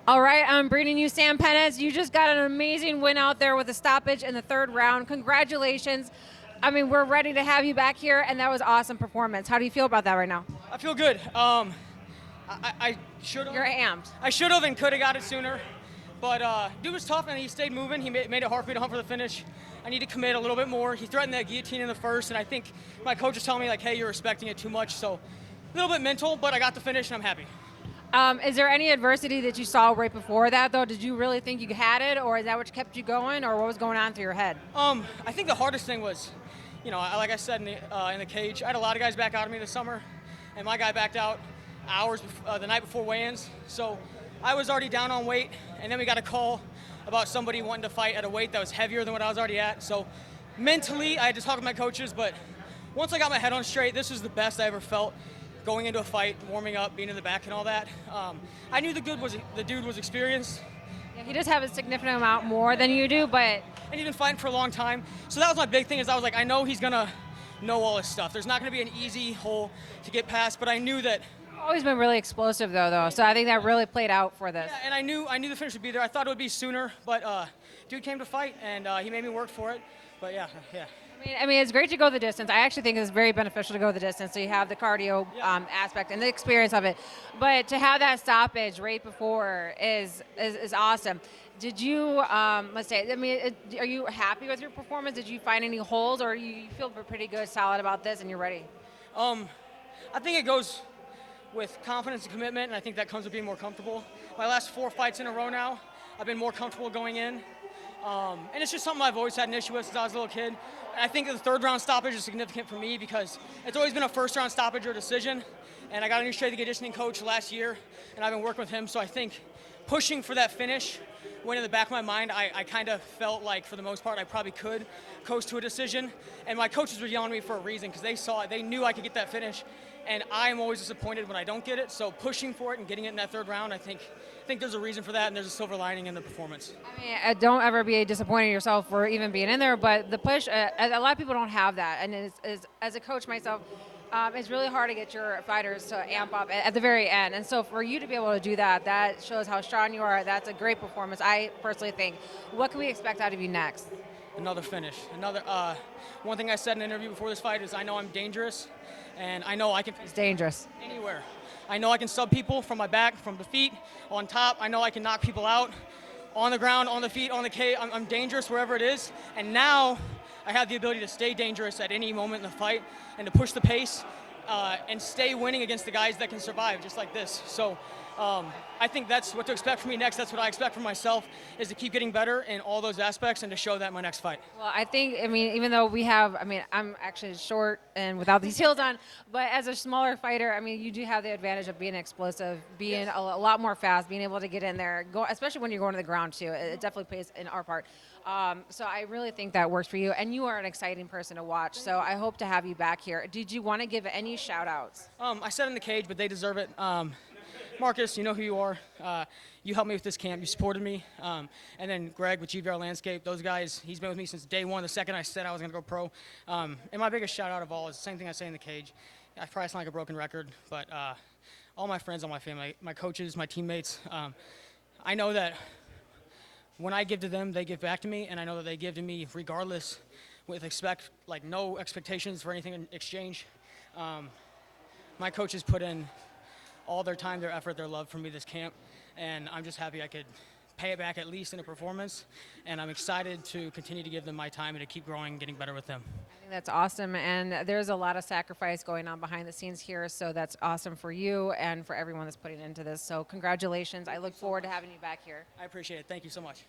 All right, I'm bringing you Sam Paneitz. You just got an amazing win out there with a stoppage in the third round. Congratulations. I mean, we're ready to have you back here, and that was awesome performance. How do you feel about that right now? I feel good. I should You're have. amped. I should have and could have got it sooner, but dude was tough and he stayed moving. He made it hard for me to hunt for the finish. I need to commit a little bit more. He threatened that guillotine in the first, and I think my coach was telling me like, "Hey, you're respecting it too much." So a little bit mental, but I got the finish and I'm happy. Is there any adversity that you saw right before that, though? Did you really think you had it, or is that what kept you going, or what was going on through your head? I think the hardest thing was, like I said in the cage, I had a lot of guys back out of me this summer, and my guy backed out hours the night before weigh-ins. So I was already down on weight, and then we got a call about somebody wanting to fight at a weight that was heavier than what I was already at. So mentally, I had to talk with my coaches, but once I got my head on straight, this was the best I ever felt. Going into a fight, warming up, being in the back and all that. I knew the dude was experienced. Yeah, he does have a significant amount more than you do, but And he's been fighting for a long time. So that was my big thing is I was like, I know he's gonna know all his stuff. There's not gonna be an easy hole to get past, but I knew that. always been really explosive, though. So I think that really played out for this. Yeah, and I knew the finish would be there. I thought it would be sooner, but dude came to fight, and he made me work for it. But yeah. I mean, it's great to go the distance. I actually think it's very beneficial to go the distance, so you have the cardio aspect and the experience of it. But to have that stoppage right before is awesome. Did you, let's say, I mean, are you happy with your performance? Did you find any holes, or you feel pretty good, solid about this, and you're ready? I think it goes with confidence and commitment, and I think that comes with being more comfortable. My last 4 fights in a row now, I've been more comfortable going in. And it's just something I've always had an issue with since I was a little kid. And I think the third round stoppage is significant for me because it's always been a first round stoppage or decision. And I got a new strength and conditioning coach last year, and I've been working with him. So I think pushing for that finish went in the back of my mind. I kind of felt like, for the most part, I probably could coast to a decision. And my coaches were yelling at me for a reason because they saw it. They knew I could get that finish. And I'm always disappointed when I don't get it. So pushing for it and getting it in that third round, I think there's a reason for that, and there's a silver lining in the performance. I mean, don't ever be disappointed in yourself for even being in there, but the push, a lot of people don't have that. And as a coach myself, it's really hard to get your fighters to amp up at the very end. And so for you to be able to do that, that shows how strong you are. That's a great performance, I personally think. What can we expect out of you next? Another finish. One thing I said in an interview before this fight is I know I'm dangerous, and I know I can. It's dangerous. Anywhere. I know I can sub people from my back, from the feet, on top. I know I can knock people out on the ground, on the feet, on the cage. I'm dangerous wherever it is. And now I have the ability to stay dangerous at any moment in the fight and to push the pace and stay winning against the guys that can survive, just like this. So I think that's what to expect from me next. That's what I expect from myself, is to keep getting better in all those aspects and to show that in my next fight. Well, I think, even though I'm actually short and without these heels on, but as a smaller fighter, you do have the advantage of being explosive, being a lot more fast, being able to get in there, especially when you're going to the ground, too. It definitely plays in our part. So I really think that works for you, and you are an exciting person to watch, so I hope to have you back here. Did you want to give any shout-outs? I said in the cage, but they deserve it. Marcus, you know who you are. You helped me with this camp. You supported me. And then Greg with GVR Landscape, those guys, he's been with me since day one, the second I said I was going to go pro. And my biggest shout-out of all is the same thing I say in the cage. I probably sound like a broken record, but all my friends, all my family, my coaches, my teammates, I know that when I give to them, they give back to me, and I know that they give to me regardless, with no expectations for anything in exchange. My coaches put in all their time, their effort, their love for me this camp, and I'm just happy I could pay it back at least in a performance, and I'm excited to continue to give them my time and to keep growing and getting better with them. I think that's awesome, and there's a lot of sacrifice going on behind the scenes here, so that's awesome for you and for everyone that's putting into this. So congratulations. I look forward to having you back here. I appreciate it. Thank you so much.